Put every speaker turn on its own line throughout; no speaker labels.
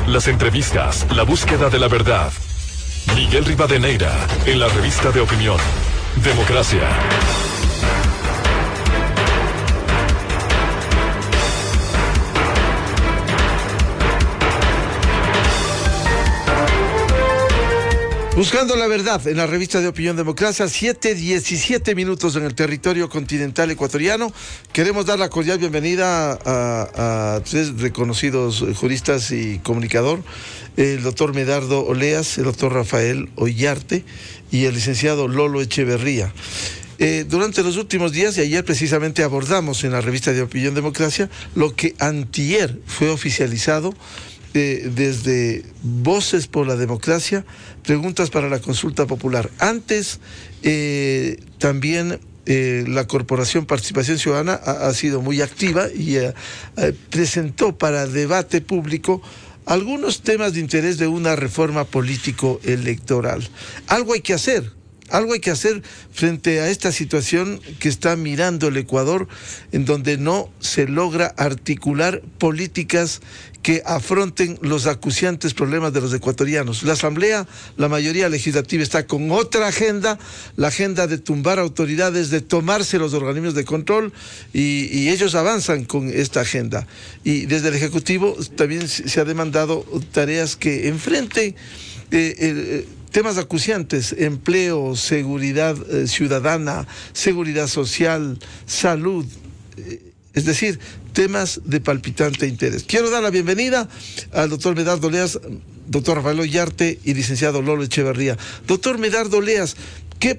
las entrevistas, la búsqueda de la verdad. Miguel Rivadeneira, en la revista de opinión Democracia.
Buscando la verdad en la revista de opinión Democracia, 7:17 en el territorio continental ecuatoriano. Queremos dar la cordial bienvenida a tres reconocidos juristas y comunicador, el doctor Medardo Oleas, el doctor Rafael Ollarte y el licenciado Lolo Echeverría. Durante los últimos días y ayer precisamente abordamos en la revista de opinión Democracia lo que antier fue oficializado desde Voces por la Democracia, preguntas para la consulta popular. Antes, también la Corporación Participación Ciudadana ha sido muy activa y presentó para debate público algunos temas de interés de una reforma político-electoral. Algo hay que hacer frente a esta situación que está mirando el Ecuador, en donde no se logra articular políticas que afronten los acuciantes problemas de los ecuatorianos. La Asamblea, la mayoría legislativa está con otra agenda, la agenda de tumbar autoridades, de tomarse los organismos de control, y ellos avanzan con esta agenda. Y desde el Ejecutivo también se ha demandado tareas que enfrenten temas acuciantes: empleo, seguridad ciudadana, seguridad social, salud, es decir, temas de palpitante interés. Quiero dar la bienvenida al doctor Medardo Oleas, doctor Rafael Ollarte y licenciado Lolo Echeverría. Doctor Medardo Oleas, ¿qué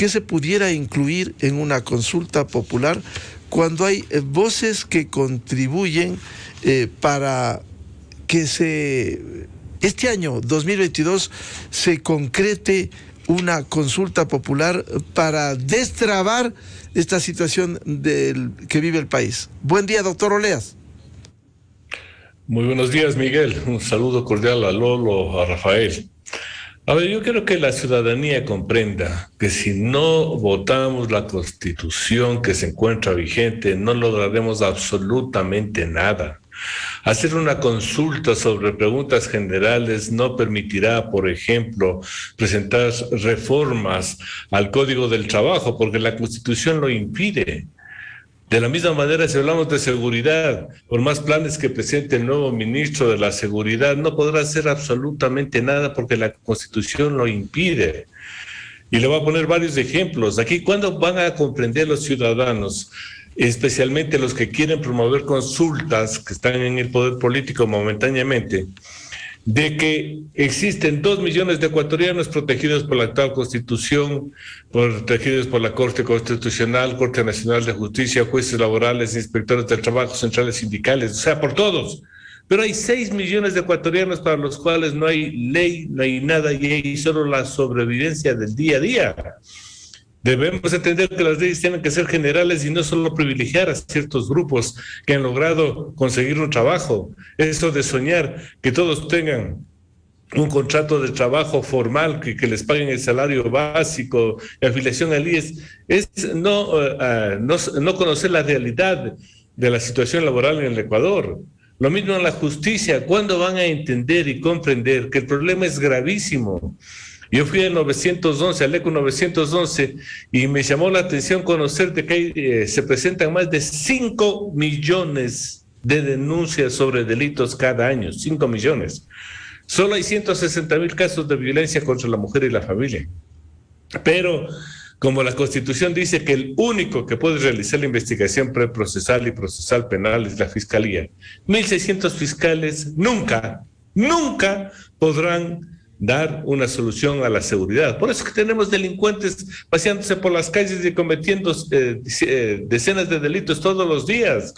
se pudiera incluir en una consulta popular cuando hay voces que contribuyen para que este año 2022 se concrete una consulta popular para destrabar esta situación que vive el país? Buen día, doctor Oleas.
Muy buenos días, Miguel. Un saludo cordial a Lolo, a Rafael. A ver, yo quiero que la ciudadanía comprenda que si no votamos la Constitución que se encuentra vigente, no lograremos absolutamente nada. Hacer una consulta sobre preguntas generales no permitirá, por ejemplo, presentar reformas al Código del Trabajo, porque la Constitución lo impide. De la misma manera, si hablamos de seguridad, por más planes que presente el nuevo ministro de la Seguridad, no podrá hacer absolutamente nada porque la Constitución lo impide. Y le voy a poner varios ejemplos. Aquí, ¿cuándo van a comprender los ciudadanos, especialmente los que quieren promover consultas, que están en el poder político momentáneamente, de que existen 2 millones de ecuatorianos protegidos por la actual Constitución, protegidos por la Corte Constitucional, Corte Nacional de Justicia, jueces laborales, inspectores del trabajo, centrales sindicales, o sea, por todos? Pero hay 6 millones de ecuatorianos para los cuales no hay ley, no hay nada, y hay solo la sobrevivencia del día a día. Debemos entender que las leyes tienen que ser generales y no solo privilegiar a ciertos grupos que han logrado conseguir un trabajo. Eso de soñar que todos tengan un contrato de trabajo formal, que les paguen el salario básico y afiliación al IES, es no conocer la realidad de la situación laboral en el Ecuador. Lo mismo en la justicia. ¿Cuándo van a entender y comprender que el problema es gravísimo? Yo fui al 911, al ECO 911, y me llamó la atención conocer de que se presentan más de 5 millones de denuncias sobre delitos cada año, 5 millones. Solo hay 160,000 casos de violencia contra la mujer y la familia. Pero como la Constitución dice que el único que puede realizar la investigación preprocesal y procesal penal es la Fiscalía, 1.600 fiscales nunca podrán dar una solución a la seguridad. Por eso es que tenemos delincuentes paseándose por las calles y cometiendo decenas de delitos todos los días.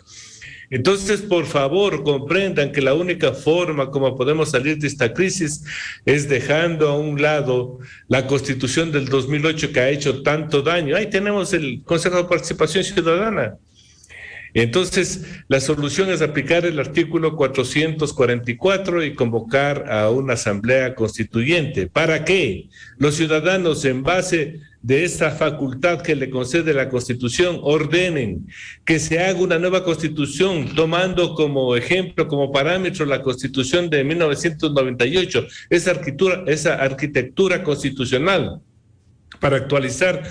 Entonces, por favor, comprendan que la única forma como podemos salir de esta crisis es dejando a un lado la Constitución del 2008 que ha hecho tanto daño. Ahí tenemos el Consejo de Participación Ciudadana. Entonces, la solución es aplicar el artículo 444 y convocar a una asamblea constituyente. ¿Para qué? Los ciudadanos, en base de esta facultad que le concede la Constitución, ordenen que se haga una nueva Constitución, tomando como ejemplo, como parámetro, la Constitución de 1998, esa arquitectura constitucional, para actualizar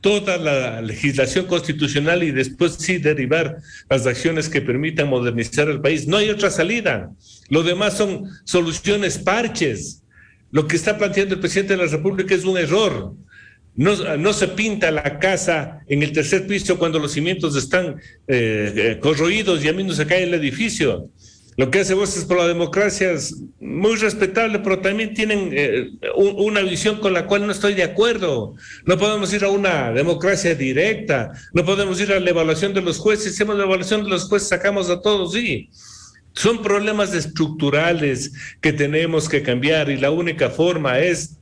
toda la legislación constitucional y después sí derivar las acciones que permitan modernizar el país. No hay otra salida. Lo demás son soluciones parches. Lo que está planteando el presidente de la República es un error. No se pinta la casa en el tercer piso cuando los cimientos están corroídos y a mí no se cae el edificio. Lo que hace Voces por la Democracia es muy respetable, pero también tienen una visión con la cual no estoy de acuerdo. No podemos ir a una democracia directa, no podemos ir a la evaluación de los jueces. Si hacemos la evaluación de los jueces, sacamos a todos, sí. Son problemas estructurales que tenemos que cambiar y la única forma es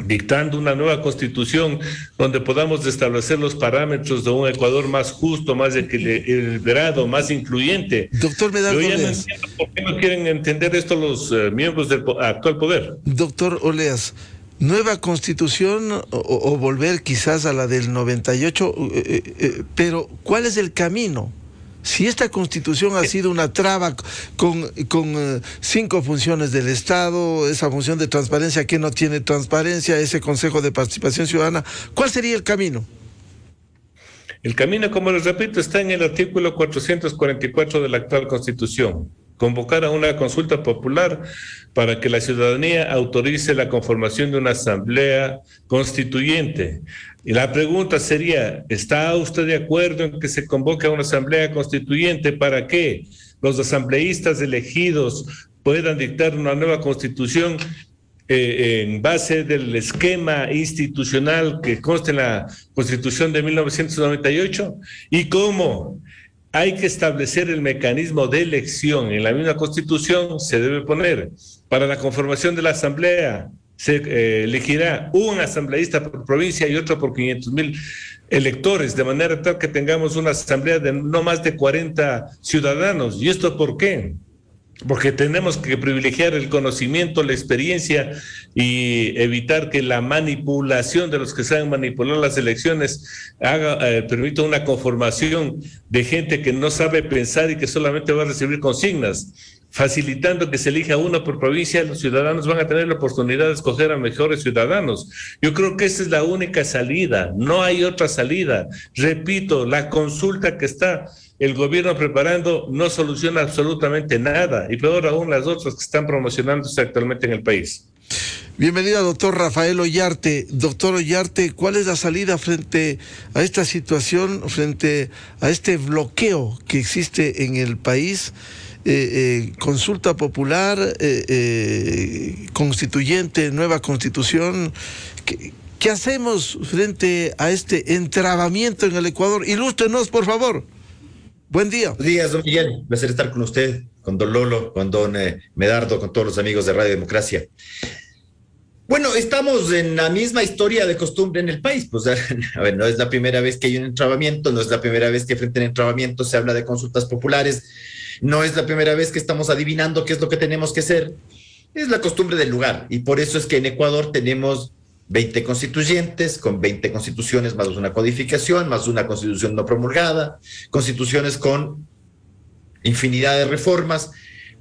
dictando una nueva constitución donde podamos establecer los parámetros de un Ecuador más justo, más equilibrado, más incluyente.
Doctor Medardo
Oleas. Yo ya
Oleas.
no entiendo por qué no quieren entender esto los miembros del actual poder.
Doctor Oleas, nueva constitución o volver quizás a la del 98, pero ¿cuál es el camino? Si esta constitución ha sido una traba con 5 funciones del Estado, esa función de transparencia que no tiene transparencia, ese Consejo de Participación Ciudadana, ¿cuál sería el camino?
El camino, como les repito, está en el artículo 444 de la actual Constitución. Convocar a una consulta popular para que la ciudadanía autorice la conformación de una asamblea constituyente. Y la pregunta sería, ¿está usted de acuerdo en que se convoque a una asamblea constituyente para que los asambleístas elegidos puedan dictar una nueva constitución en base del esquema institucional que consta en la Constitución de 1998? ¿Y cómo? Hay que establecer el mecanismo de elección. En la misma Constitución se debe poner, para la conformación de la asamblea, se elegirá un asambleísta por provincia y otro por 500,000 electores, de manera tal que tengamos una asamblea de no más de 40 ciudadanos. ¿Y esto por qué? Porque tenemos que privilegiar el conocimiento, la experiencia y evitar que la manipulación de los que saben manipular las elecciones permita una conformación de gente que no sabe pensar y que solamente va a recibir consignas. Facilitando que se elija uno por provincia, los ciudadanos van a tener la oportunidad de escoger a mejores ciudadanos. Yo creo que esa es la única salida, no hay otra salida. Repito, la consulta que está el gobierno preparando no soluciona absolutamente nada, y peor aún las otras que están promocionándose actualmente en el país.
Bienvenido, doctor Rafael Ollarte. Doctor Ollarte, ¿cuál es la salida frente a esta situación, frente a este bloqueo que existe en el país? Consulta popular, constituyente, nueva constitución. ¿Qué hacemos frente a este entrabamiento en el Ecuador? Ilústrenos, por favor. Buen día.
Buenos días, don Miguel. Un placer estar con usted, con don Lolo, con don Medardo, con todos los amigos de Radio Democracia. Bueno, estamos en la misma historia de costumbre en el país. Pues, a ver, no es la primera vez que hay un entrabamiento, no es la primera vez que frente al entrabamiento se habla de consultas populares, no es la primera vez que estamos adivinando qué es lo que tenemos que hacer. Es la costumbre del lugar, y por eso es que en Ecuador tenemos 20 constituyentes, con 20 constituciones más una codificación, más una constitución no promulgada, constituciones con infinidad de reformas,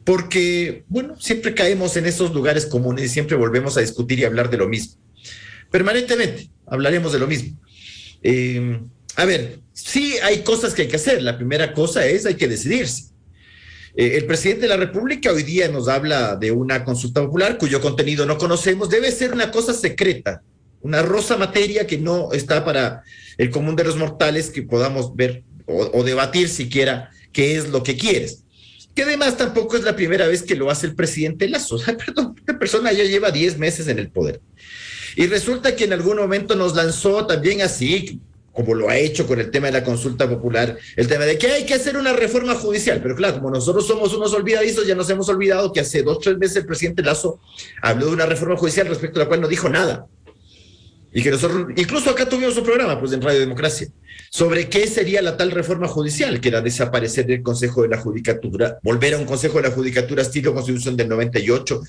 porque, bueno, siempre caemos en esos lugares comunes y siempre volvemos a discutir y hablar de lo mismo. Permanentemente hablaremos de lo mismo. A ver, sí hay cosas que hay que hacer. La primera cosa es hay que decidirse. El presidente de la República hoy día nos habla de una consulta popular cuyo contenido no conocemos. Debe ser una cosa secreta, una rosa materia que no está para el común de los mortales, que podamos ver o debatir siquiera qué es lo que quieres. Que además tampoco es la primera vez que lo hace el presidente Lasso. Perdón, esta persona ya lleva 10 meses en el poder. Y resulta que en algún momento nos lanzó también así, como lo ha hecho con el tema de la consulta popular, el tema de que hay que hacer una reforma judicial. Pero claro, como nosotros somos unos olvidadizos, ya nos hemos olvidado que hace 2 o 3 meses el presidente Lasso habló de una reforma judicial respecto a la cual no dijo nada. Y que nosotros, incluso acá tuvimos un programa, pues en Radio Democracia, sobre qué sería la tal reforma judicial, que era desaparecer del Consejo de la Judicatura, volver a un Consejo de la Judicatura estilo Constitución del 98,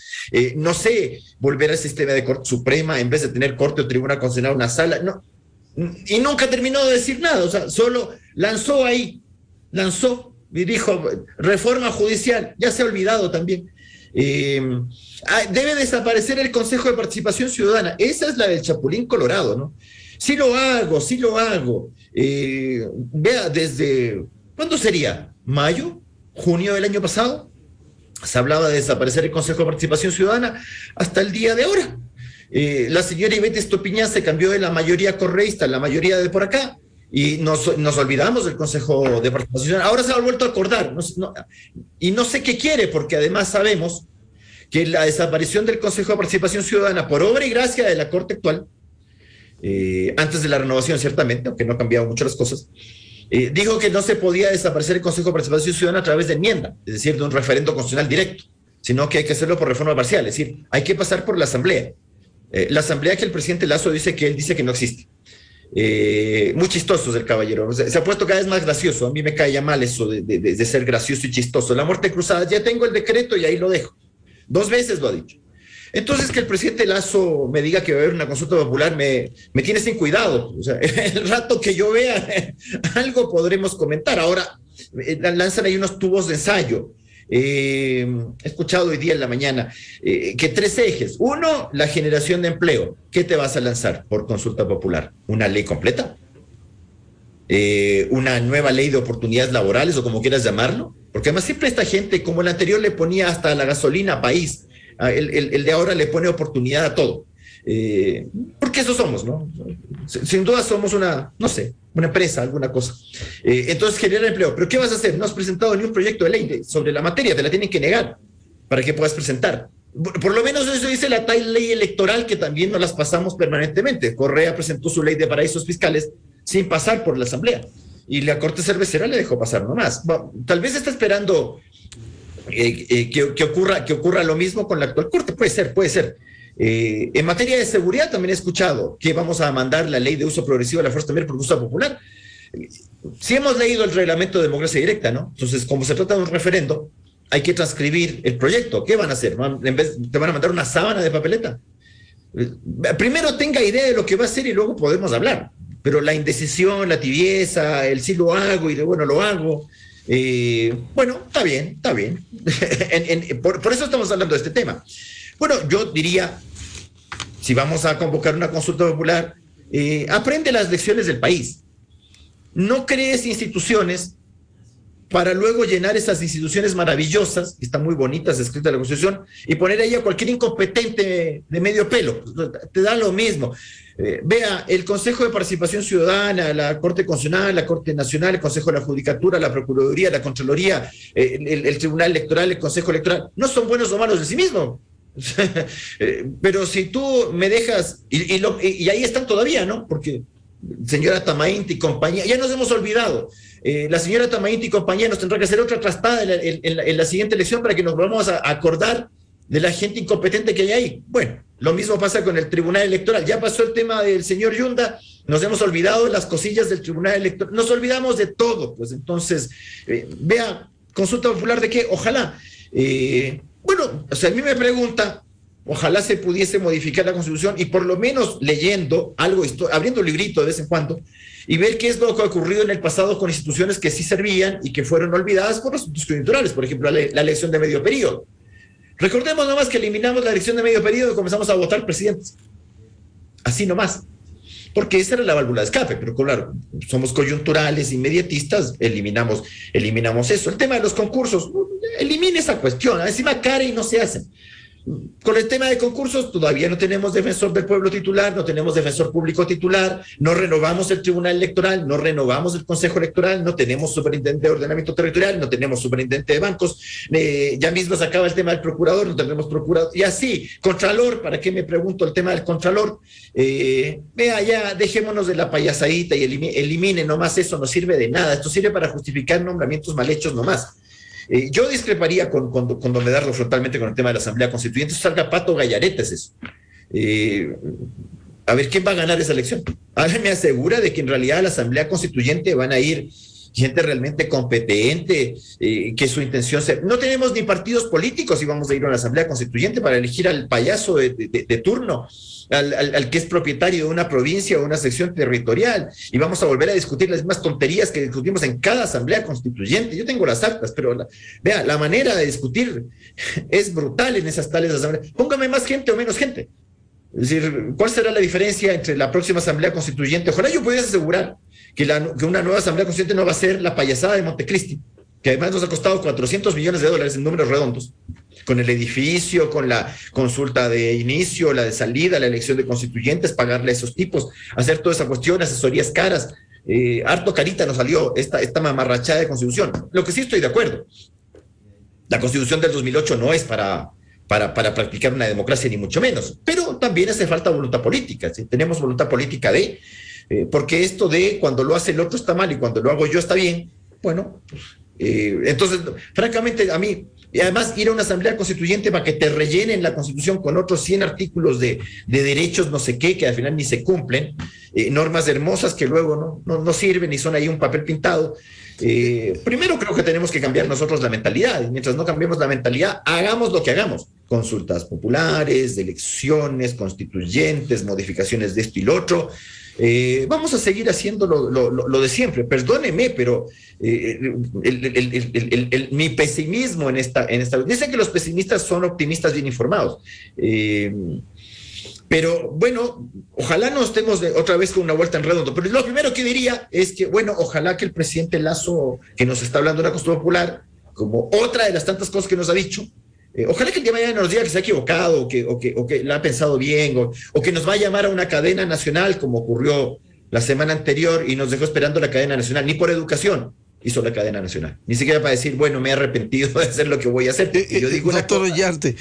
no sé, volver al sistema de Corte Suprema, en vez de tener Corte o Tribunal Constitucional, una sala, no, y nunca terminó de decir nada, o sea, solo lanzó y dijo, reforma judicial, ya se ha olvidado también. Debe desaparecer el Consejo de Participación Ciudadana. Esa es la del Chapulín Colorado, ¿no? Sí lo hago. Vea, desde, ¿cuándo sería? ¿Mayo? ¿Junio del año pasado? Se hablaba de desaparecer el Consejo de Participación Ciudadana hasta el día de ahora. La señora Ivette Estopiñán se cambió de la mayoría correísta a la mayoría de por acá y nos olvidamos del Consejo de Participación Ciudadana. Ahora se ha vuelto a acordar y no sé qué quiere, porque además sabemos que la desaparición del Consejo de Participación Ciudadana por obra y gracia de la Corte actual, antes de la renovación ciertamente, aunque no han cambiado mucho las cosas, dijo que no se podía desaparecer el Consejo de Participación Ciudadana a través de enmienda, es decir, de un referendo constitucional directo, sino que hay que hacerlo por reforma parcial, es decir, hay que pasar por la Asamblea. La Asamblea que el presidente Lasso dice que no existe. Muy chistoso el caballero, o sea, se ha puesto cada vez más gracioso. A mí me cae ya mal eso de ser gracioso y chistoso. La muerte cruzada, ya tengo el decreto y ahí lo dejo. 2 veces lo ha dicho. Entonces, que el presidente Lasso me diga que va a haber una consulta popular me tiene sin cuidado. O sea, el rato que yo vea algo podremos comentar. Ahora lanzan ahí unos tubos de ensayo. He escuchado hoy día en la mañana que 3 ejes. 1, la generación de empleo. ¿Qué te vas a lanzar por consulta popular? ¿Una ley completa? ¿Una nueva ley de oportunidades laborales o como quieras llamarlo? Porque además siempre esta gente, como el anterior le ponía hasta la gasolina país, el de ahora le pone oportunidad a todo. Porque eso somos, ¿no? Sin duda somos una empresa, alguna cosa. Entonces, generar empleo. ¿Pero qué vas a hacer? No has presentado ni un proyecto de ley sobre la materia, te la tienen que negar para que puedas presentar. Por lo menos eso dice la tal ley electoral, que también nos las pasamos permanentemente. Correa presentó su ley de paraísos fiscales sin pasar por la Asamblea. Y la Corte Cervecera le dejó pasar nomás. Bueno, tal vez está esperando que ocurra lo mismo con la actual Corte. Puede ser. En materia de seguridad también he escuchado que vamos a mandar la ley de uso progresivo de la fuerza también por gusto popular. Si hemos leído el reglamento de democracia directa, ¿no? Entonces, como se trata de un referendo, hay que transcribir el proyecto. ¿Qué van a hacer? Te van a mandar una sábana de papeleta. Primero tenga idea de lo que va a hacer y luego podemos hablar. Pero la indecisión, la tibieza, el sí lo hago y bueno, lo hago. Bueno, está bien. Por eso estamos hablando de este tema. Bueno, yo diría, si vamos a convocar una consulta popular, aprende las lecciones del país. No crees instituciones para luego llenar esas instituciones maravillosas, que están muy bonitas, escritas en la Constitución, y poner ahí a cualquier incompetente de medio pelo. Te da lo mismo. Vea, el Consejo de Participación Ciudadana, la Corte Constitucional, la Corte Nacional, el Consejo de la Judicatura, la Procuraduría, la Contraloría, el Tribunal Electoral, el Consejo Electoral, no son buenos o malos en sí mismos. Pero si tú me dejas, y ahí están todavía, ¿no? Porque señora Tamainti y compañía, ya nos hemos olvidado. La señora Tamainti y compañía nos tendrá que hacer otra trastada en la siguiente elección para que nos volvamos a acordar de la gente incompetente que hay ahí. Bueno, lo mismo pasa con el Tribunal Electoral. Ya pasó el tema del señor Yunda, nos hemos olvidado de las cosillas del Tribunal Electoral, nos olvidamos de todo. Pues entonces, vea, consulta popular de qué, ojalá. Bueno, o sea, a mí me pregunta, ojalá se pudiese modificar la Constitución y por lo menos leyendo algo, abriendo un librito de vez en cuando y ver qué es lo que ha ocurrido en el pasado con instituciones que sí servían y que fueron olvidadas por asuntos coyunturales, por ejemplo, la elección de medio periodo. Recordemos nomás que eliminamos la elección de medio periodo y comenzamos a votar presidentes. Así nomás. Porque esa era la válvula de escape, pero claro, somos coyunturales, inmediatistas, eliminamos eso. El tema de los concursos, elimine esa cuestión, encima cara y no se hacen. Con el tema de concursos, todavía no tenemos defensor del pueblo titular, no tenemos defensor público titular, no renovamos el Tribunal Electoral, no renovamos el Consejo Electoral, no tenemos superintendente de ordenamiento territorial, no tenemos superintendente de bancos, ya mismo se acaba el tema del procurador, no tenemos procurador, y así, Contralor, ¿para qué me pregunto el tema del Contralor? Vea, ya dejémonos de la payasadita y elimine nomás eso, no sirve de nada, esto sirve para justificar nombramientos mal hechos nomás. Yo discreparía con don Medardo frontalmente con el tema de la Asamblea Constituyente. Salga Pato Gallareta es eso. a ver quién va a ganar esa elección. Alguien me asegura de que en realidad a la Asamblea Constituyente van a ir gente realmente competente, que su intención sea... No tenemos ni partidos políticos y vamos a ir a la Asamblea Constituyente para elegir al payaso de turno, al que es propietario de una provincia o una sección territorial, y vamos a volver a discutir las mismas tonterías que discutimos en cada Asamblea Constituyente. Yo tengo las actas, pero vea, la manera de discutir es brutal en esas tales asambleas. Póngame más gente o menos gente. Es decir, ¿cuál será la diferencia entre la próxima Asamblea Constituyente? Ojalá yo pudiera asegurar que una nueva Asamblea Constituyente no va a ser la payasada de Montecristi, que además nos ha costado $400 millones en números redondos, con el edificio, con la consulta de inicio, la de salida, la elección de constituyentes, pagarle a esos tipos, hacer toda esa cuestión, asesorías caras. Harto carita nos salió esta mamarrachada de constitución. Lo que sí estoy de acuerdo, la constitución del 2008 no es para practicar una democracia, ni mucho menos. Pero también hace falta voluntad política. Si tenemos voluntad política porque esto de cuando lo hace el otro está mal y cuando lo hago yo está bien, bueno, entonces, francamente, a mí, y además ir a una asamblea constituyente para que te rellenen la constitución con otros 100 artículos de derechos no sé qué, que al final ni se cumplen, normas hermosas que luego no sirven y son ahí un papel pintado. Primero creo que tenemos que cambiar nosotros la mentalidad, y mientras no cambiemos la mentalidad, hagamos lo que hagamos, consultas populares, elecciones constituyentes, modificaciones de esto y lo otro, vamos a seguir haciendo lo de siempre. Perdóneme, pero mi pesimismo en esta... Dicen que los pesimistas son optimistas bien informados, pero bueno, ojalá no estemos otra vez con una vuelta en redondo. Pero lo primero que diría es que, bueno, ojalá que el presidente Lasso, que nos está hablando de una consulta popular, como otra de las tantas cosas que nos ha dicho, ojalá que el día de mañana nos diga que se ha equivocado, o que lo ha pensado bien, o que nos va a llamar a una cadena nacional, como ocurrió la semana anterior, y nos dejó esperando la cadena nacional. Ni por educación hizo la cadena nacional. Ni siquiera para decir, bueno, me he arrepentido de hacer lo que voy a hacer. Yo digo
doctor Ollarte,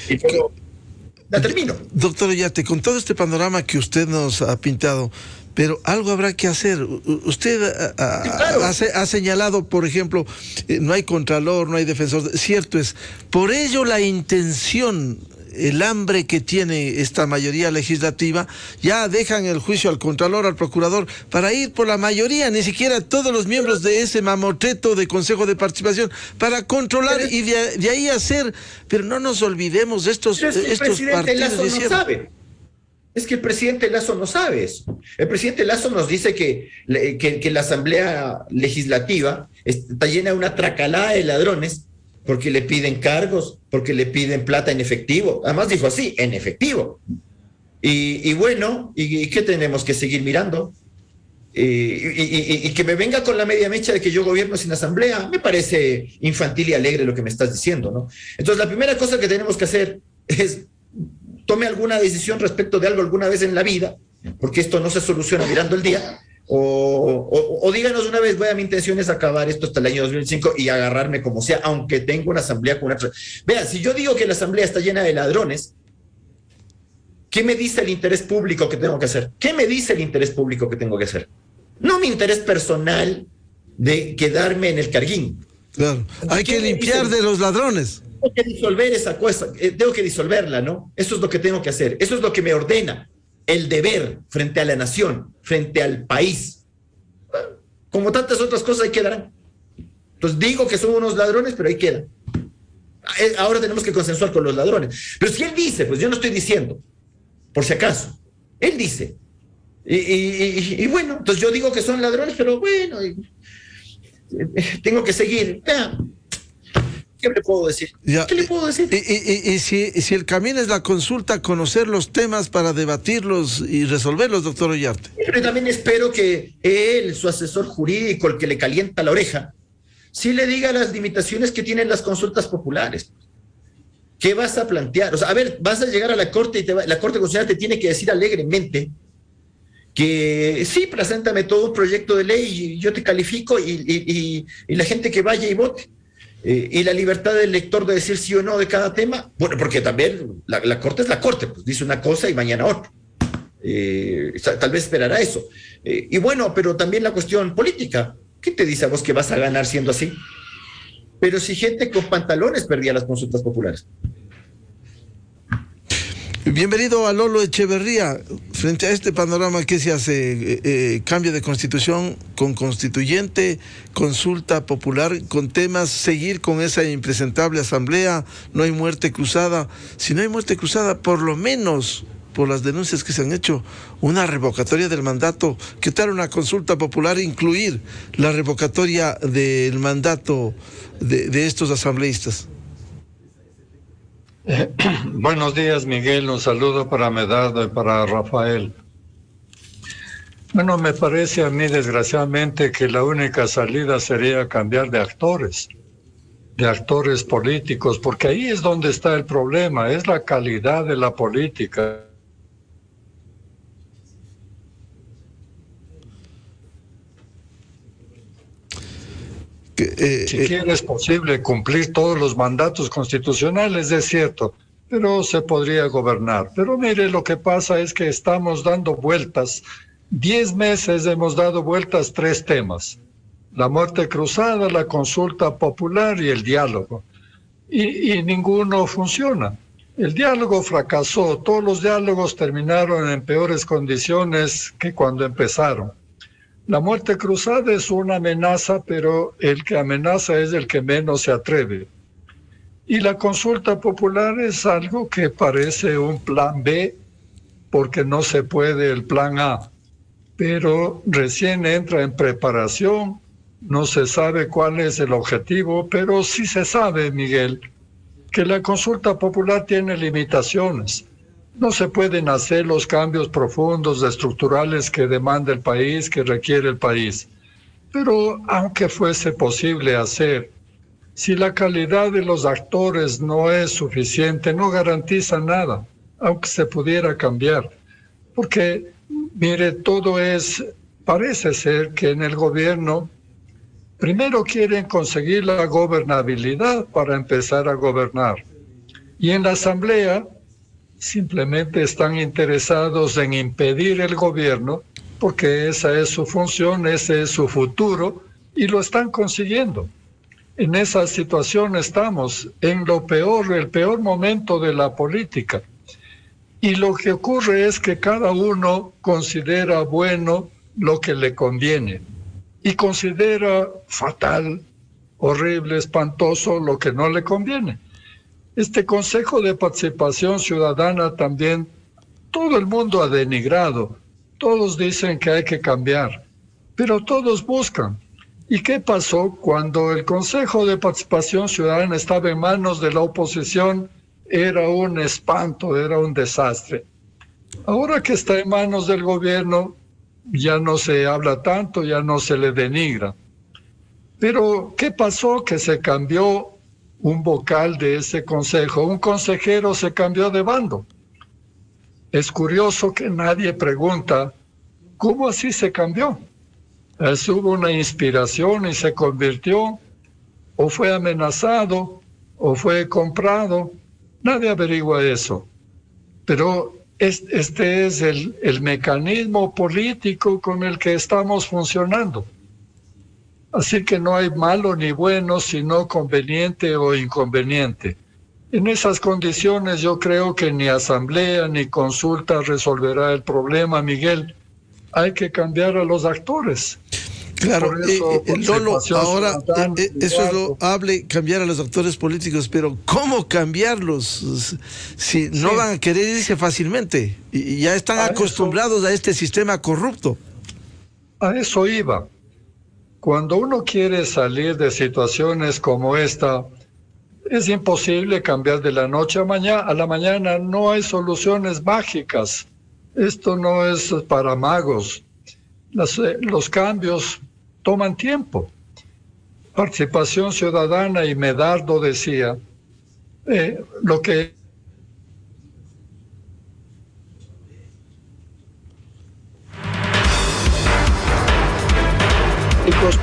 la termino.
Doctor Ollarte, con todo este panorama que usted nos ha pintado, pero algo habrá que hacer. Usted
claro,
ha señalado, por ejemplo, no hay contralor, no hay defensor. Cierto es. Por ello la intención, el hambre que tiene esta mayoría legislativa, ya dejan el juicio al contralor, al procurador, para ir por la mayoría, ni siquiera todos los miembros de ese mamotreto de Consejo de Participación, para controlar y de ahí hacer. Pero no nos olvidemos de estos partidos de izquierda.
Es que el presidente Lasso no sabe eso. El presidente Lasso nos dice que la Asamblea Legislativa está llena de una tracalada de ladrones porque le piden cargos, porque le piden plata en efectivo. Además dijo así, en efectivo. Y bueno, ¿y qué tenemos que seguir mirando? Y que me venga con la media mecha de que yo gobierno sin asamblea, me parece infantil y alegre lo que me estás diciendo, ¿no? Entonces la primera cosa que tenemos que hacer es tome alguna decisión respecto de algo alguna vez en la vida, porque esto no se soluciona mirando el día, o díganos una vez, mi intención es acabar esto hasta el año 2005 y agarrarme como sea, aunque tenga una asamblea con una... Vea, si yo digo que la asamblea está llena de ladrones, ¿qué me dice el interés público que tengo que hacer? ¿Qué me dice el interés público que tengo que hacer? No mi interés personal de quedarme en el carguín.
Claro, hay que limpiar de los ladrones.
Tengo que disolver esa cosa, tengo que disolverla, ¿no? Eso es lo que tengo que hacer, eso es lo que me ordena el deber frente a la nación, frente al país. Como tantas otras cosas, ahí quedarán. Entonces digo que son unos ladrones, pero ahí quedan. Ahora tenemos que consensuar con los ladrones. Pero si él dice, pues yo no estoy diciendo, por si acaso, él dice, y bueno, entonces yo digo que son ladrones, pero bueno, tengo que seguir. ¿Qué le puedo decir? ¿Qué le puedo decir?
Y si el camino es la consulta, conocer los temas para debatirlos y resolverlos, doctor Ollarte.
Pero también espero que él, su asesor jurídico, el que le calienta la oreja, sí le diga las limitaciones que tienen las consultas populares. ¿Qué vas a plantear? O sea, a ver, vas a llegar a la Corte y la Corte Constitucional te tiene que decir alegremente que sí, preséntame todo un proyecto de ley y yo te califico y la gente que vaya y vote. Y la libertad del lector de decir sí o no de cada tema, bueno, porque también la Corte es la Corte, pues dice una cosa y mañana otra. Tal vez esperará eso. Y bueno, pero también la cuestión política. ¿Qué te dice a vos que vas a ganar siendo así? Pero si gente con pantalones perdía las consultas populares.
Bienvenido a Lolo Echeverría. frente a este panorama, ¿qué se hace? ¿Cambio de constitución con constituyente, consulta popular con temas, seguir con esa impresentable asamblea? No hay muerte cruzada. Si no hay muerte cruzada, por lo menos, por las denuncias que se han hecho, una revocatoria del mandato. ¿Qué tal una consulta popular, incluir la revocatoria del mandato de estos asambleístas?
Buenos días, Miguel. Un saludo para Medardo y para Rafael. Bueno, me parece a mí, desgraciadamente, que la única salida sería cambiar de actores políticos, porque ahí es donde está el problema, es la calidad de la política. Siquiera es posible cumplir todos los mandatos constitucionales, es cierto, pero se podría gobernar. Pero mire, lo que pasa es que estamos dando vueltas. 10 meses hemos dado vueltas 3 temas: la muerte cruzada, la consulta popular y el diálogo. Y ninguno funciona. El diálogo fracasó. Todos los diálogos terminaron en peores condiciones que cuando empezaron. La muerte cruzada es una amenaza, pero el que amenaza es el que menos se atreve. Y la consulta popular es algo que parece un plan B, porque no se puede el plan A. Pero recién entra en preparación, no se sabe cuál es el objetivo, pero sí se sabe, Miguel, que la consulta popular tiene limitaciones. No se pueden hacer los cambios profundos, estructurales que demanda el país, que requiere el país. Pero aunque fuese posible hacer, si la calidad de los actores no es suficiente, no garantiza nada, aunque se pudiera cambiar. Porque, mire, parece ser que en el gobierno primero quieren conseguir la gobernabilidad para empezar a gobernar. Y en la asamblea simplemente están interesados en impedir el gobierno, porque esa es su función, ese es su futuro, y lo están consiguiendo. En esa situación estamos, en el peor momento de la política. Y lo que ocurre es que cada uno considera bueno lo que le conviene, y considera fatal, horrible, espantoso lo que no le conviene. Este Consejo de Participación Ciudadana también, todo el mundo ha denigrado. Todos dicen que hay que cambiar, pero todos buscan. ¿Y qué pasó cuando el Consejo de Participación Ciudadana estaba en manos de la oposición? Era un espanto, era un desastre. Ahora que está en manos del gobierno, ya no se habla tanto, ya no se le denigra. Pero, ¿qué pasó? Que se cambió un vocal de ese consejo, un consejero se cambió de bando. Es curioso que nadie pregunta, ¿cómo así se cambió? ¿Hubo una inspiración y se convirtió? ¿O fue amenazado? ¿O fue comprado? Nadie averigua eso. Pero este es el mecanismo político con el que estamos funcionando. Así que no hay malo ni bueno, sino conveniente o inconveniente. En esas condiciones yo creo que ni asamblea ni consulta resolverá el problema, Miguel. Hay que cambiar a los actores.
Claro, Lolo, ahora eso es lo hable, cambiar a los actores políticos, pero ¿cómo cambiarlos? Si no van a querer irse fácilmente y ya están acostumbrados a este sistema corrupto.
A eso iba. Cuando uno quiere salir de situaciones como esta, es imposible cambiar de la noche a la mañana. No hay soluciones mágicas. Esto no es para magos. Los cambios toman tiempo. Participación Ciudadana, y Medardo decía, lo que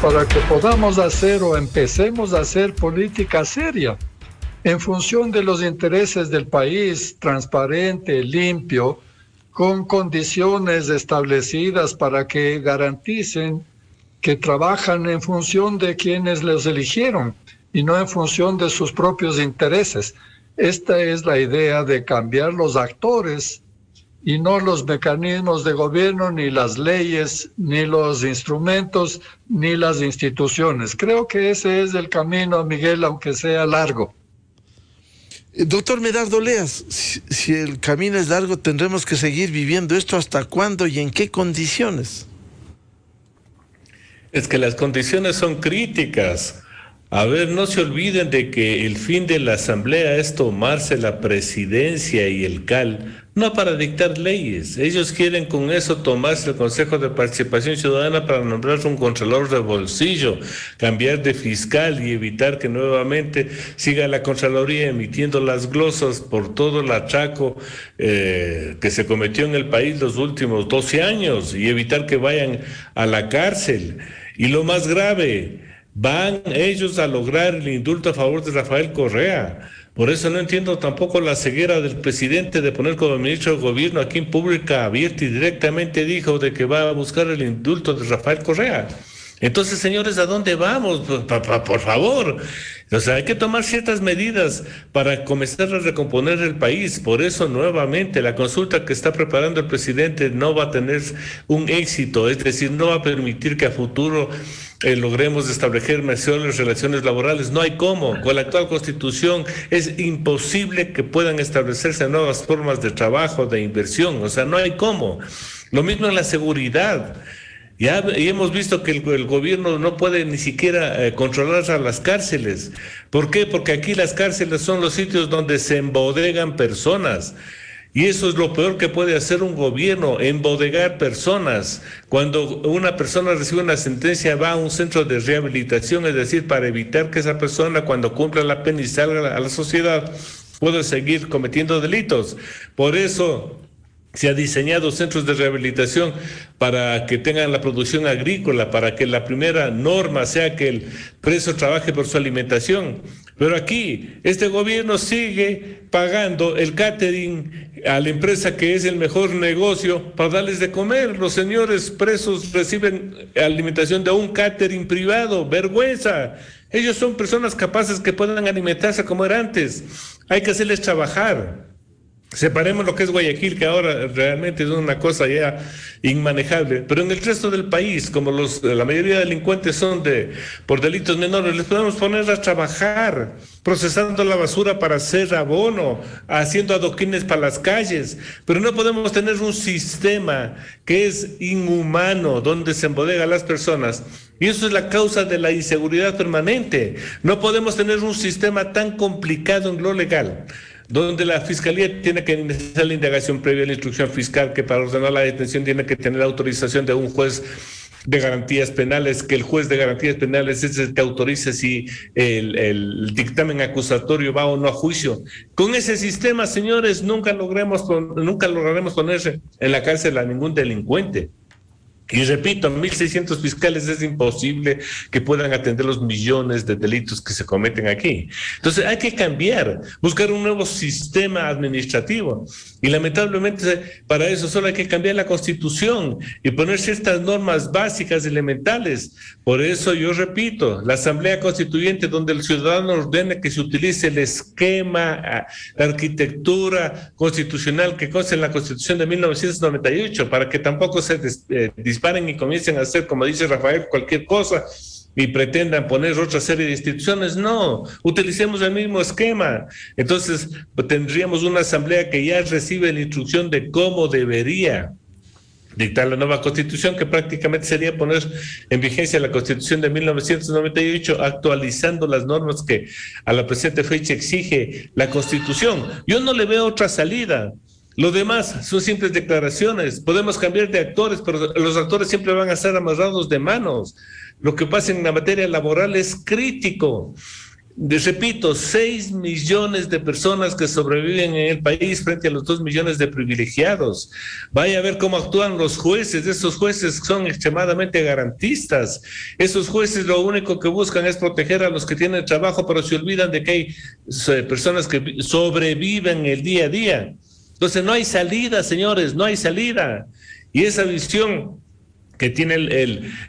para que podamos hacer o empecemos a hacer política seria en función de los intereses del país, transparente, limpio, con condiciones establecidas para que garanticen que trabajan en función de quienes los eligieron y no en función de sus propios intereses. Esta es la idea de cambiar los actores y no los mecanismos de gobierno, ni las leyes, ni los instrumentos, ni las instituciones. Creo que ese es el camino, Miguel, aunque sea largo.
Doctor Medardo Leas, si el camino es largo, tendremos que seguir viviendo esto. ¿Hasta cuándo y en qué condiciones?
Es que las condiciones son críticas. A ver, no se olviden de que el fin de la Asamblea es tomarse la presidencia y el CAL, no para dictar leyes. Ellos quieren con eso tomarse el Consejo de Participación Ciudadana para nombrar un contralor de bolsillo, cambiar de fiscal y evitar que nuevamente siga la Contraloría emitiendo las glosas por todo el atraco que se cometió en el país los últimos 12 años y evitar que vayan a la cárcel. Y lo más grave, van ellos a lograr el indulto a favor de Rafael Correa. Por eso no entiendo tampoco la ceguera del presidente de poner como ministro del gobierno aquí en pública, abierta y directamente dijo de que va a buscar el indulto de Rafael Correa. Entonces, señores, ¿a dónde vamos? Por favor. O sea, hay que tomar ciertas medidas para comenzar a recomponer el país. Por eso, nuevamente, la consulta que está preparando el presidente no va a tener un éxito, es decir, no va a permitir que a futuro logremos establecer mejores relaciones laborales. No hay cómo. Con la actual Constitución es imposible que puedan establecerse nuevas formas de trabajo, de inversión. O sea, no hay cómo. Lo mismo en la seguridad. Ya hemos visto que el gobierno no puede ni siquiera controlar a las cárceles. ¿Por qué? Porque aquí las cárceles son los sitios donde se embodegan personas. Y eso es lo peor que puede hacer un gobierno, embodegar personas. Cuando una persona recibe una sentencia, va a un centro de rehabilitación, es decir, para evitar que esa persona, cuando cumpla la pena y salga a la sociedad, pueda seguir cometiendo delitos. Por eso se ha diseñado centros de rehabilitación para que tengan la producción agrícola, para que la primera norma sea que el preso trabaje por su alimentación. Pero aquí, este gobierno sigue pagando el catering a la empresa que es el mejor negocio para darles de comer. Los señores presos reciben alimentación de un catering privado. ¡Vergüenza! Ellos son personas capaces que puedan alimentarse como era antes. Hay que hacerles trabajar. Separemos lo que es Guayaquil, que ahora realmente es una cosa ya inmanejable, pero en el resto del país, como la mayoría de delincuentes son por delitos menores, les podemos poner a trabajar, procesando la basura para hacer abono, haciendo adoquines para las calles, pero no podemos tener un sistema que es inhumano, donde se embodega a las personas. Y eso es la causa de la inseguridad permanente. No podemos tener un sistema tan complicado en lo legal, donde la Fiscalía tiene que iniciar la indagación previa a la instrucción fiscal, que para ordenar la detención tiene que tener la autorización de un juez de garantías penales, que el juez de garantías penales es el que autoriza si el dictamen acusatorio va o no a juicio. Con ese sistema, señores, nunca lograremos ponerse en la cárcel a ningún delincuente. Y repito, 1.600 fiscales es imposible que puedan atender los millones de delitos que se cometen aquí. Entonces hay que cambiar, buscar un nuevo sistema administrativo. Y lamentablemente para eso solo hay que cambiar la Constitución y poner ciertas normas básicas, elementales. Por eso yo repito, la Asamblea Constituyente, donde el ciudadano ordene que se utilice el esquema, la arquitectura constitucional que consta en la Constitución de 1998, para que tampoco se disparen y comiencen a hacer, como dice Rafael, cualquier cosa y pretendan poner otra serie de instituciones. No, utilicemos el mismo esquema. Entonces tendríamos una asamblea que ya recibe la instrucción de cómo debería dictar la nueva Constitución, que prácticamente sería poner en vigencia la Constitución de 1998, actualizando las normas que a la presente fecha exige la Constitución. Yo no le veo otra salida. Lo demás son simples declaraciones. Podemos cambiar de actores, pero los actores siempre van a estar amarrados de manos. Lo que pasa en la materia laboral es crítico. Repito, 6 millones de personas que sobreviven en el país frente a los 2 millones de privilegiados. Vaya a ver cómo actúan los jueces. Esos jueces son extremadamente garantistas. Esos jueces lo único que buscan es proteger a los que tienen trabajo, pero se olvidan de que hay personas que sobreviven el día a día. Entonces no hay salida, señores, no hay salida. Y esa visión que tiene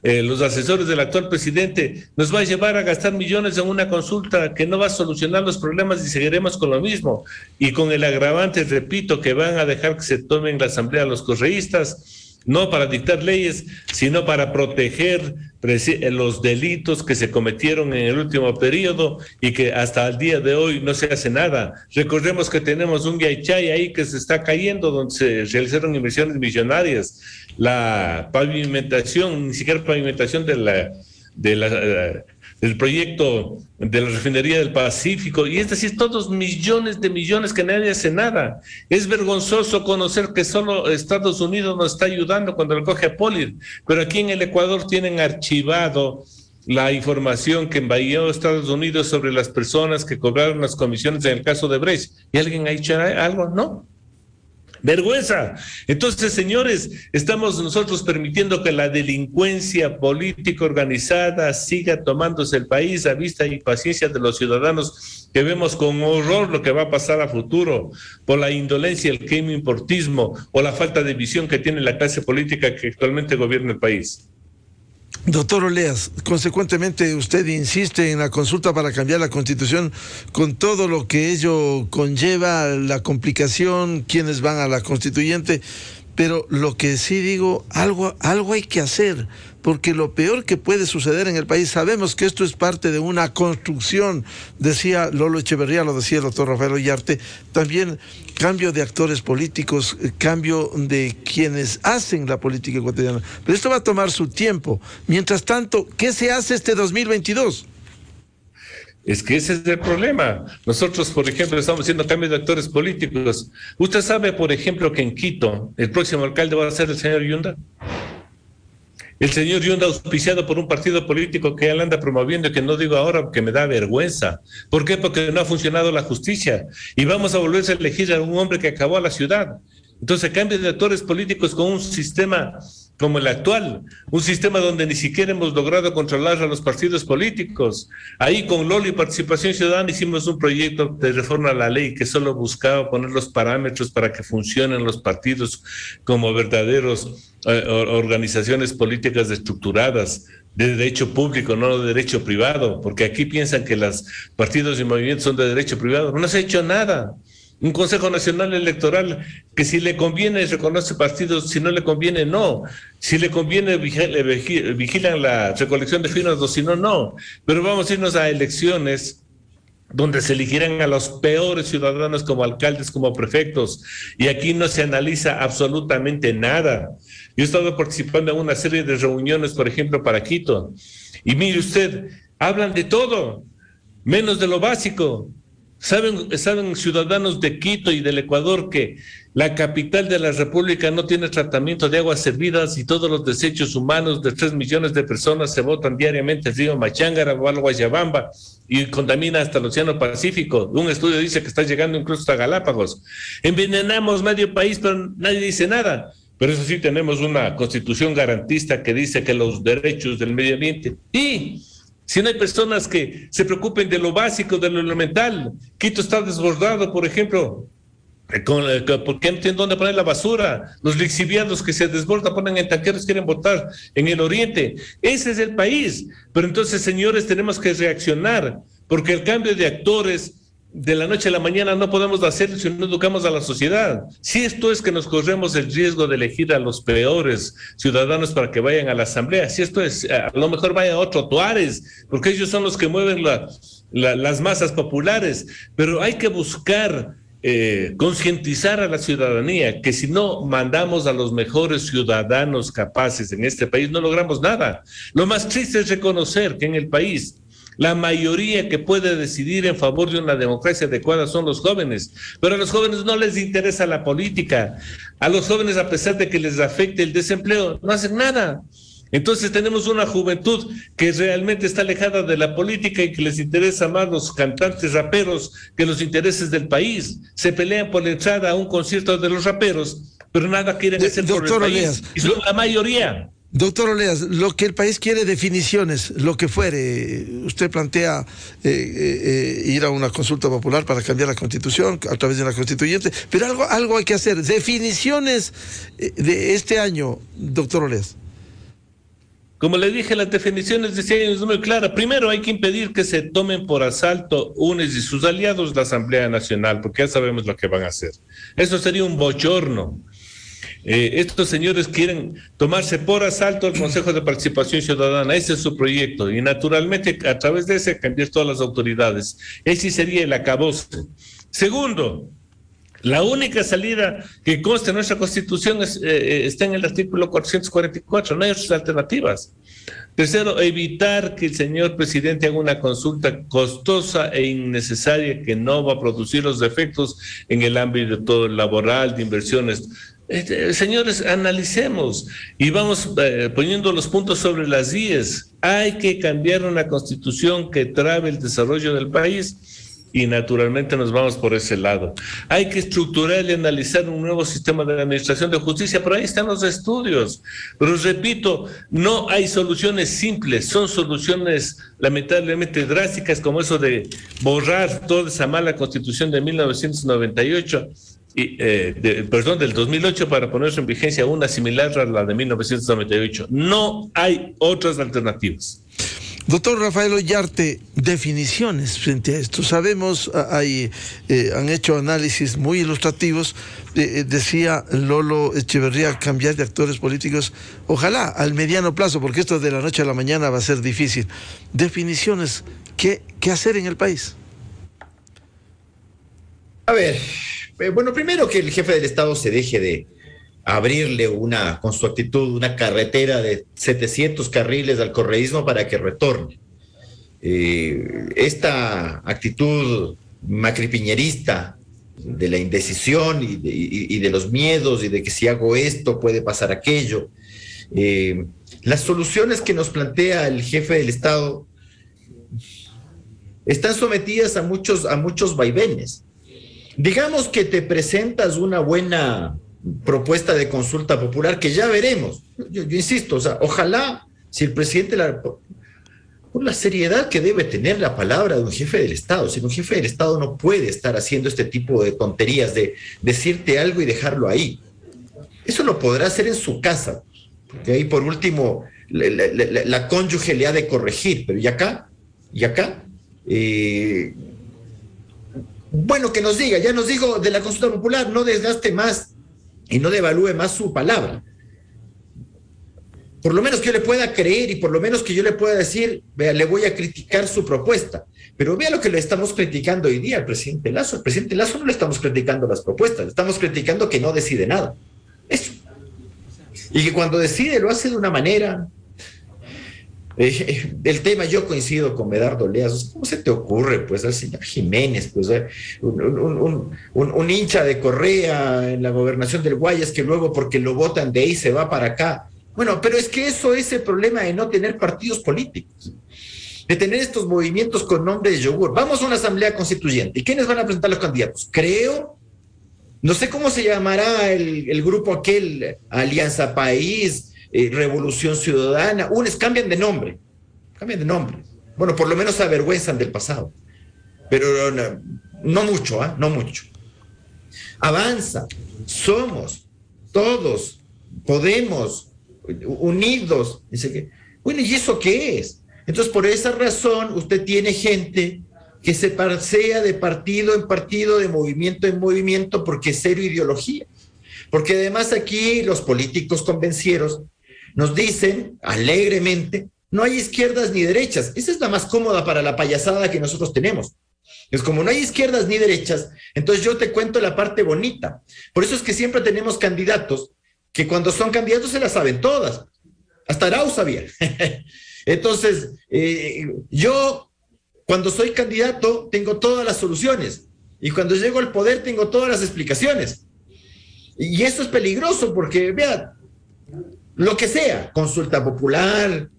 los asesores del actual presidente, nos va a llevar a gastar millones en una consulta que no va a solucionar los problemas y seguiremos con lo mismo. Y con el agravante, repito, que van a dejar que se tomen en la asamblea los correístas, no para dictar leyes, sino para proteger los delitos que se cometieron en el último periodo y que hasta el día de hoy no se hace nada. Recordemos que tenemos un Yaychay ahí que se está cayendo, donde se realizaron inversiones millonarias. La pavimentación, ni siquiera pavimentación del proyecto de la refinería del Pacífico, y es decir, todos millones de millones que nadie hace nada. Es vergonzoso conocer que solo Estados Unidos nos está ayudando cuando le coge a Polir, pero aquí en el Ecuador tienen archivado la información que envió Estados Unidos sobre las personas que cobraron las comisiones en el caso de Brecht. ¿Y alguien ha hecho algo? No. Vergüenza. Entonces, señores, estamos nosotros permitiendo que la delincuencia política organizada siga tomándose el país a vista y paciencia de los ciudadanos, que vemos con horror lo que va a pasar a futuro por la indolencia, el queimoimportismo o la falta de visión que tiene la clase política que actualmente gobierna el país.
Doctor Oleas, consecuentemente usted insiste en la consulta para cambiar la Constitución con todo lo que ello conlleva, la complicación, quienes van a la constituyente, pero lo que sí digo, algo hay que hacer, porque lo peor que puede suceder en el país, sabemos que esto es parte de una construcción, decía Lolo Echeverría, lo decía el doctor Rafael Ollarte, también cambio de actores políticos, cambio de quienes hacen la política ecuatoriana, pero esto va a tomar su tiempo. Mientras tanto, ¿qué se hace este 2022?
Es que ese es el problema. Nosotros, por ejemplo, estamos haciendo cambios de actores políticos. Usted sabe, por ejemplo, que en Quito el próximo alcalde va a ser el señor Yunda. El señor Yunda, auspiciado por un partido político que él anda promoviendo, y que no digo ahora porque me da vergüenza. ¿Por qué? Porque no ha funcionado la justicia. Y vamos a volverse a elegir a un hombre que acabó a la ciudad. Entonces, cambio de actores políticos con un sistema como el actual, un sistema donde ni siquiera hemos logrado controlar a los partidos políticos. Ahí con Lolo y Participación Ciudadana hicimos un proyecto de reforma a la ley que solo buscaba poner los parámetros para que funcionen los partidos como verdaderos organizaciones políticas estructuradas, de derecho público, no de derecho privado, porque aquí piensan que los partidos y movimientos son de derecho privado. No se ha hecho nada. Un Consejo Nacional Electoral que si le conviene reconoce partidos, si no le conviene no. Si le conviene vigilan la recolección de firmas, o si no, no. Pero vamos a irnos a elecciones donde se elegirán a los peores ciudadanos como alcaldes, como prefectos, y aquí no se analiza absolutamente nada. Yo he estado participando en una serie de reuniones, por ejemplo, para Quito, y mire usted, hablan de todo, menos de lo básico. ¿Saben ciudadanos de Quito y del Ecuador que la capital de la República no tiene tratamiento de aguas servidas y todos los desechos humanos de 3 millones de personas se botan diariamente al río Machángara o al Guayabamba y contamina hasta el Océano Pacífico? Un estudio dice que está llegando incluso hasta Galápagos. Envenenamos medio país, pero nadie dice nada. Pero eso sí, tenemos una constitución garantista que dice que los derechos del medio ambiente. Y si no hay personas que se preocupen de lo básico, de lo elemental. Quito está desbordado, por ejemplo, porque no tienen dónde poner la basura. Los lixiviados que se desbordan ponen en tanqueros, quieren botar en el oriente. Ese es el país. Pero entonces, señores, tenemos que reaccionar, porque el cambio de actores de la noche a la mañana no podemos hacerlo si no educamos a la sociedad. Si esto es que nos corremos el riesgo de elegir a los peores ciudadanos para que vayan a la asamblea, si esto es, a lo mejor vaya otro Tuárez, porque ellos son los que mueven las masas populares, pero hay que buscar concientizar a la ciudadanía que si no mandamos a los mejores ciudadanos capaces en este país no logramos nada. Lo más triste es reconocer que en el país la mayoría que puede decidir en favor de una democracia adecuada son los jóvenes, pero a los jóvenes no les interesa la política. A los jóvenes, a pesar de que les afecte el desempleo, no hacen nada. Entonces tenemos una juventud que realmente está alejada de la política y que les interesa más los cantantes raperos que los intereses del país. Se pelean por la entrada a un concierto de los raperos, pero nada quieren hacer por el país. Oleas, y son la mayoría.
Doctor Oleas, lo que el país quiere, definiciones, lo que fuere. Usted plantea ir a una consulta popular para cambiar la Constitución a través de la constituyente, pero algo hay que hacer. Definiciones de este año, doctor Oleas.
Como le dije, las definiciones decían es muy clara. Primero hay que impedir que se tomen por asalto UNES y sus aliados la Asamblea Nacional, porque ya sabemos lo que van a hacer. Eso sería un bochorno. Estos señores quieren tomarse por asalto el Consejo de Participación Ciudadana, ese es su proyecto, y naturalmente a través de ese cambiar todas las autoridades. Ese sería el acabose. Segundo, la única salida que consta en nuestra Constitución está en el artículo 444, no hay otras alternativas. Tercero, evitar que el señor presidente haga una consulta costosa e innecesaria que no va a producir los efectos en el ámbito laboral, de inversiones. Señores, analicemos y vamos poniendo los puntos sobre las IES. Hay que cambiar una constitución que trabe el desarrollo del país y naturalmente nos vamos por ese lado. Hay que estructurar y analizar un nuevo sistema de administración de justicia, pero ahí están los estudios. Pero repito, no hay soluciones simples, son soluciones lamentablemente drásticas como eso de borrar toda esa mala constitución de 1998. Del 2008 para ponerse en vigencia una similar a la de 1998. No hay otras alternativas.
Doctor Rafael Ollarte, definiciones frente a esto. Sabemos, han hecho análisis muy ilustrativos. Decía Lolo Echeverría, cambiar de actores políticos, ojalá al mediano plazo, porque esto de la noche a la mañana va a ser difícil. Definiciones, ¿qué hacer en el país?
A ver, bueno, primero que el jefe del Estado se deje de abrirle con su actitud, una carretera de 700 carriles al correísmo para que retorne. Esta actitud macripiñerista de la indecisión y de los miedos y de que si hago esto puede pasar aquello. Las soluciones que nos plantea el jefe del Estado están sometidas a muchos vaivenes. Digamos que te presentas una buena propuesta de consulta popular, que ya veremos. Yo insisto, o sea, ojalá, si el presidente, por la seriedad que debe tener la palabra de un jefe del Estado, si un jefe del Estado no puede estar haciendo este tipo de tonterías, de decirte algo y dejarlo ahí. Eso lo podrá hacer en su casa, porque ahí por último la cónyuge le ha de corregir, pero y acá, bueno, que nos diga, ya nos digo de la consulta popular, no desgaste más y no devalúe más su palabra. Por lo menos que yo le pueda creer y por lo menos que yo le pueda decir, vea, le voy a criticar su propuesta. Pero vea lo que le estamos criticando hoy día al presidente Lasso. Al presidente Lasso no le estamos criticando las propuestas, le estamos criticando que no decide nada. Eso. Y que cuando decide lo hace de una manera... el tema, yo coincido con Medardo Leas. ¿Cómo se te ocurre, pues, al señor Jiménez, pues, un hincha de Correa en la gobernación del Guayas, que luego porque lo votan de ahí se va para acá? Bueno, pero es que eso es el problema de no tener partidos políticos, de tener estos movimientos con nombre de yogur. Vamos a una asamblea constituyente. ¿Y quiénes van a presentar los candidatos? Creo, no sé cómo se llamará el grupo aquel, Alianza País, Revolución Ciudadana, cambian de nombre. Bueno, por lo menos se avergüenzan del pasado, pero no mucho, no mucho. Avanza, somos, todos, podemos, unidos. Dice que, bueno, ¿y eso qué es? Entonces, por esa razón, usted tiene gente que se parsea de partido en partido, de movimiento en movimiento, porque es cero ideología. Porque además aquí los políticos convencieros nos dicen alegremente, no hay izquierdas ni derechas. Esa es la más cómoda para la payasada que nosotros tenemos. Es como no hay izquierdas ni derechas, entonces yo te cuento la parte bonita. Por eso es que siempre tenemos candidatos que cuando son candidatos se las saben todas. Hasta Arau sabía. Entonces, yo cuando soy candidato tengo todas las soluciones y cuando llego al poder tengo todas las explicaciones. Y eso es peligroso porque, vea, lo que sea, consulta popular,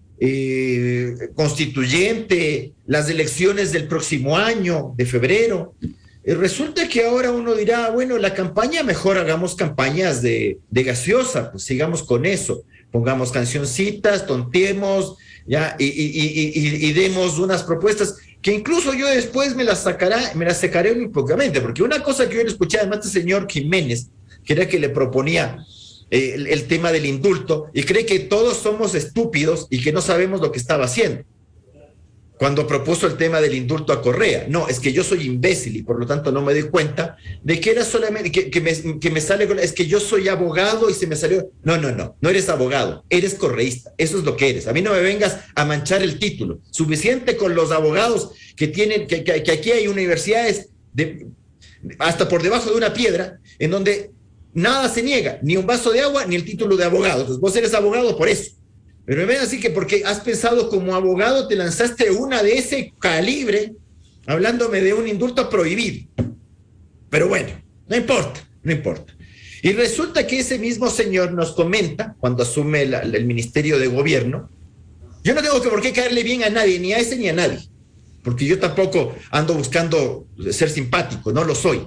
constituyente, las elecciones del próximo año, de febrero, resulta que ahora uno dirá, bueno, la campaña, mejor hagamos campañas de gaseosa, pues sigamos con eso, pongamos cancioncitas, tonteemos, ya, y demos unas propuestas que incluso yo después me las sacaré un poco, porque una cosa que yo le escuché además a este señor Jiménez, que era que le proponía el tema del indulto y cree que todos somos estúpidos y que no sabemos lo que estaba haciendo cuando propuso el tema del indulto a Correa. No, es que yo soy imbécil y por lo tanto no me doy cuenta de que era solamente, que me sale, es que yo soy abogado y se me salió. No eres abogado, eres correísta, eso es lo que eres. A mí no me vengas a manchar el título. Suficiente con los abogados que tienen, que aquí hay universidades hasta por debajo de una piedra en donde nada se niega, ni un vaso de agua, ni el título de abogado. Entonces vos eres abogado por eso. Pero me ven así que porque has pensado como abogado te lanzaste una de ese calibre hablándome de un indulto prohibido. Pero bueno, no importa. Y resulta que ese mismo señor nos comenta, cuando asume el Ministerio de Gobierno, yo no tengo por qué caerle bien a nadie, ni a ese ni a nadie, porque yo tampoco ando buscando ser simpático, no lo soy.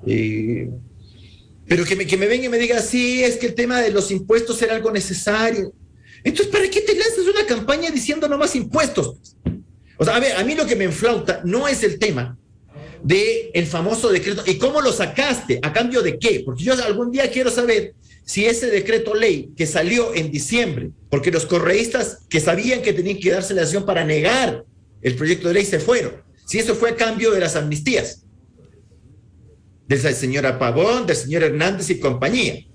Pero que me venga y me diga, sí, es que el tema de los impuestos era algo necesario. Entonces, ¿para qué te lanzas una campaña diciendo no más impuestos? O sea, a ver, a mí lo que me enflauta no es el tema del famoso decreto. ¿Y cómo lo sacaste? ¿A cambio de qué? Porque yo algún día quiero saber si ese decreto ley que salió en diciembre, porque los correístas que sabían que tenían que darse la acción para negar el proyecto de ley se fueron, si eso fue a cambio de las amnistías de la señora Pavón, del señor Hernández y compañía.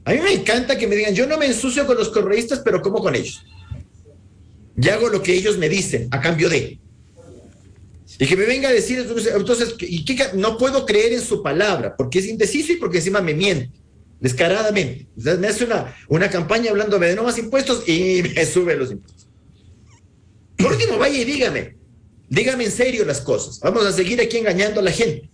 A mí me encanta que me digan, yo no me ensucio con los correístas, pero como con ellos. Y hago lo que ellos me dicen a cambio de. Y que me venga a decir, entonces, no puedo creer en su palabra, porque es indeciso y porque encima me miente, descaradamente. O sea, me hace una campaña hablándome de no más impuestos y me sube los impuestos. Por último, vaya y dígame en serio las cosas. Vamos a seguir aquí engañando a la gente.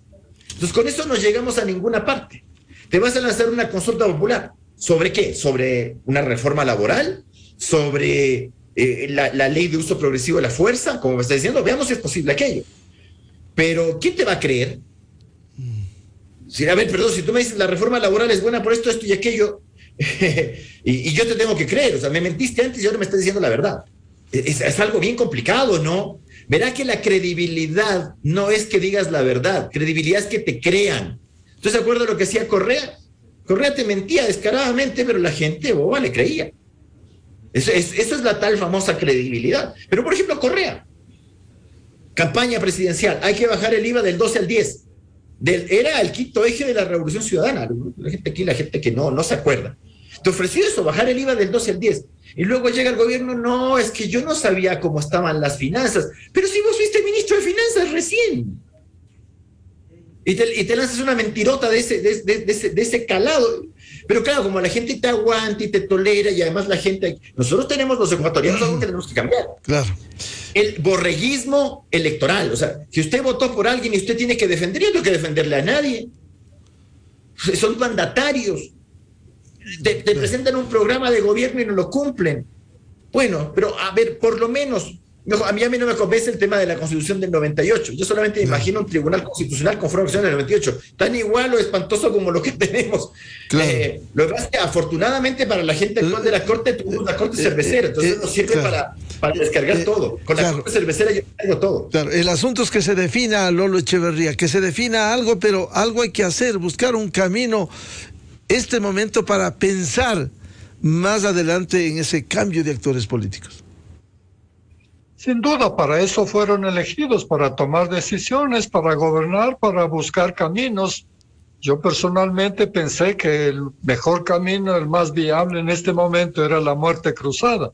Entonces, con eso no llegamos a ninguna parte. Te vas a lanzar una consulta popular. ¿Sobre qué? ¿Sobre una reforma laboral? ¿Sobre la ley de uso progresivo de la fuerza? Como me está diciendo, veamos si es posible aquello. Pero, ¿quién te va a creer? Si, a ver, perdón, si tú me dices la reforma laboral es buena por esto, esto y aquello, y yo te tengo que creer. O sea, me mentiste antes y ahora me estás diciendo la verdad. Es algo bien complicado, ¿no? Verá que la credibilidad no es que digas la verdad, credibilidad es que te crean. ¿Estás de acuerdo a lo que hacía Correa? Correa te mentía descaradamente, pero la gente boba le creía. Eso es la tal famosa credibilidad. Pero, por ejemplo, Correa, campaña presidencial, hay que bajar el IVA del 12 al 10. Era el quinto eje de la Revolución Ciudadana. La gente aquí, la gente que no se acuerda. Te ofreció eso, bajar el IVA del 12 al 10. Y luego llega el gobierno, no, es que yo no sabía cómo estaban las finanzas. Pero si vos fuiste ministro de Finanzas recién. Y te lanzas una mentirota de ese calado. Pero claro, como la gente te aguanta y te tolera, y además la gente... Nosotros tenemos los ecuatorianos algo que tenemos que cambiar.
Claro.
El borreguismo electoral. O sea, si usted votó por alguien y usted tiene que defender, yo no tengo que defenderle a nadie. Son mandatarios. Te presentan un programa de gobierno y no lo cumplen. Bueno, pero a ver, por lo menos... A mí no me convence el tema de la Constitución del 98. Yo solamente me imagino un tribunal constitucional con formación del 98. Tan igual o espantoso como lo que tenemos. Claro. Lo que pasa es que afortunadamente para la gente actual de la Corte tuvimos la Corte cervecera. Entonces nos sirve para descargar todo. Con la Corte cervecera yo tengo todo.
Claro, el asunto es que se defina, Lolo Echeverría, que se defina algo, pero algo hay que hacer, buscar un camino, este momento para pensar más adelante en ese cambio de actores políticos.
Sin duda, para eso fueron elegidos, para tomar decisiones, para gobernar, para buscar caminos. Yo personalmente pensé que el mejor camino, el más viable en este momento, era la muerte cruzada.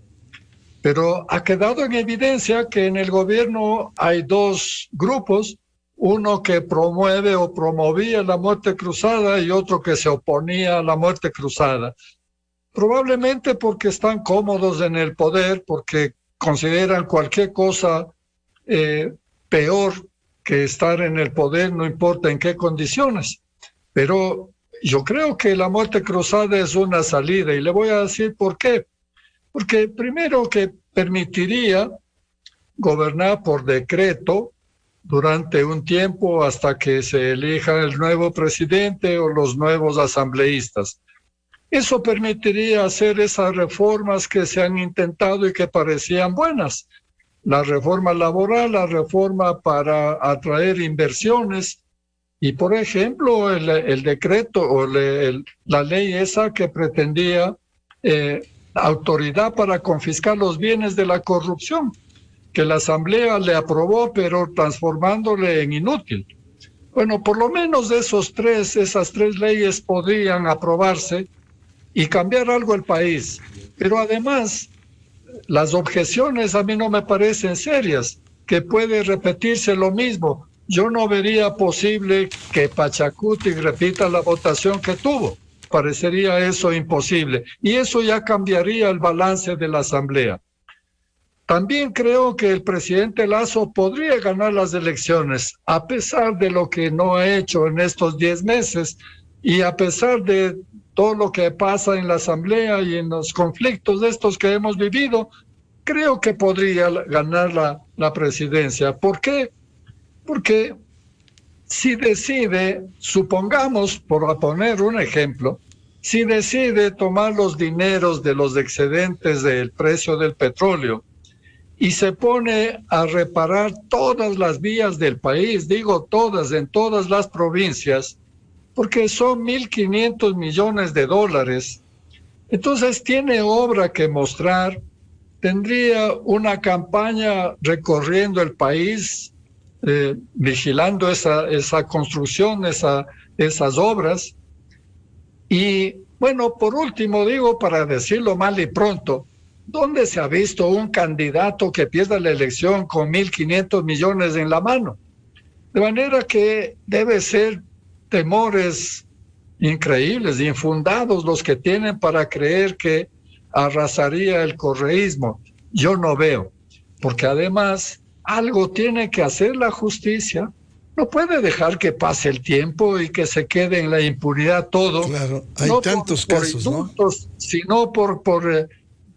Pero ha quedado en evidencia que en el gobierno hay dos grupos, uno que promueve o promovía la muerte cruzada y otro que se oponía a la muerte cruzada. Probablemente porque están cómodos en el poder, porque consideran cualquier cosa peor que estar en el poder, no importa en qué condiciones. Pero yo creo que la muerte cruzada es una salida, y le voy a decir por qué. Porque primero que permitiría gobernar por decreto durante un tiempo hasta que se elija el nuevo presidente o los nuevos asambleístas. Eso permitiría hacer esas reformas que se han intentado y que parecían buenas. La reforma laboral, la reforma para atraer inversiones, Y por ejemplo, el decreto o la ley esa que pretendía autoridad para confiscar los bienes de la corrupción, que la Asamblea le aprobó, pero transformándole en inútil. Bueno, por lo menos esas tres leyes podrían aprobarse y cambiar algo el país. Pero además, las objeciones a mí no me parecen serias, que puede repetirse lo mismo. Yo no vería posible que Pachacuti repita la votación que tuvo. Parecería eso imposible. Y eso ya cambiaría el balance de la Asamblea. También creo que el presidente Lasso podría ganar las elecciones, a pesar de lo que no ha hecho en estos 10 meses y a pesar de todo lo que pasa en la Asamblea y en los conflictos estos que hemos vivido, creo que podría ganar la presidencia. ¿Por qué? Porque si decide, supongamos, por poner un ejemplo, si decide tomar los dineros de los excedentes del precio del petróleo y se pone a reparar todas las vías del país, digo todas, en todas las provincias, porque son 1.500 millones de dólares. Entonces tiene obra que mostrar, tendría una campaña recorriendo el país, vigilando esa construcción, esas obras. Y bueno, por último digo, para decirlo mal y pronto, ¿dónde se ha visto un candidato que pierda la elección con 1.500 millones en la mano? De manera que debe ser temores increíbles, infundados los que tienen para creer que arrasaría el correísmo. Yo no veo, porque además algo tiene que hacer la justicia. No puede dejar que pase el tiempo y que se quede en la impunidad todo.
Claro, hay
no
tantos
por
casos,
indultos, ¿no? Sino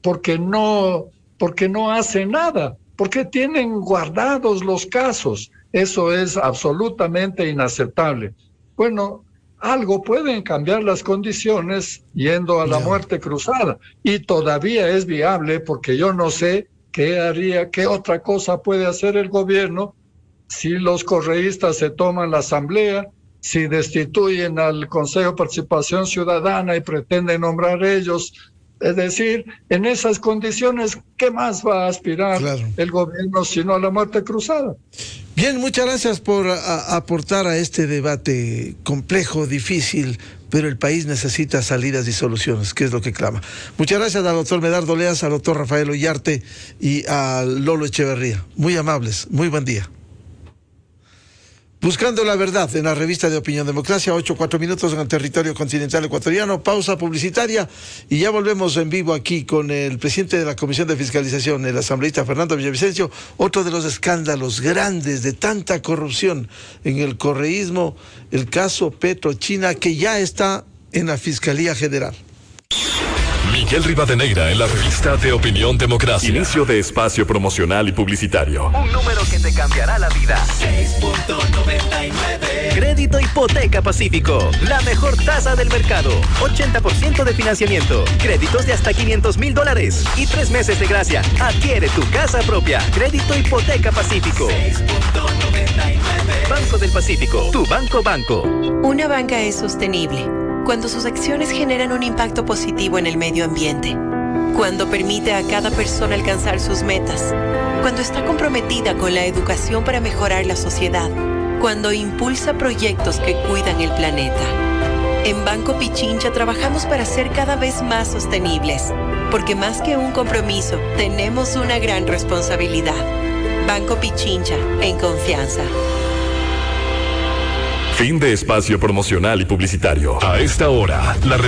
porque no hace nada, porque tienen guardados los casos. Eso es absolutamente inaceptable. Bueno, algo pueden cambiar las condiciones yendo a la muerte cruzada, y todavía es viable, porque yo no sé qué otra cosa puede hacer el gobierno si los correístas se toman la asamblea, si destituyen al Consejo de Participación Ciudadana y pretenden nombrar ellos. Es decir, en esas condiciones, ¿qué más va a aspirar el gobierno sino a la muerte cruzada?
Bien, muchas gracias por aportar a este debate complejo, difícil, pero el país necesita salidas y soluciones, que es lo que clama. Muchas gracias al doctor Medardo Leas, al doctor Rafael Ollarte y a Lolo Echeverría. Muy amables, muy buen día. Buscando la verdad en la revista de Opinión Democracia, 8:04 minutos en el territorio continental ecuatoriano, pausa publicitaria y ya volvemos en vivo aquí con el presidente de la Comisión de Fiscalización, el asambleísta Fernando Villavicencio. Otro de los escándalos grandes de tanta corrupción en el correísmo, el caso Petrochina, que ya está en la Fiscalía General.
Miguel Rivadeneira en la revista de Opinión Democracia. Inicio de espacio promocional y publicitario.
Un número que te cambiará la vida. 6.99. Crédito Hipoteca Pacífico. La mejor tasa del mercado. 80% de financiamiento. Créditos de hasta $500,000 y 3 meses de gracia. Adquiere tu casa propia. Crédito Hipoteca Pacífico. 6.99. Banco del Pacífico. Tu banco.
Una banca es sostenible cuando sus acciones generan un impacto positivo en el medio ambiente, cuando permite a cada persona alcanzar sus metas, cuando está comprometida con la educación para mejorar la sociedad, cuando impulsa proyectos que cuidan el planeta. En Banco Pichincha trabajamos para ser cada vez más sostenibles, porque más que un compromiso, tenemos una gran responsabilidad. Banco Pichincha, en confianza.
Fin de espacio promocional y publicitario. A esta hora, la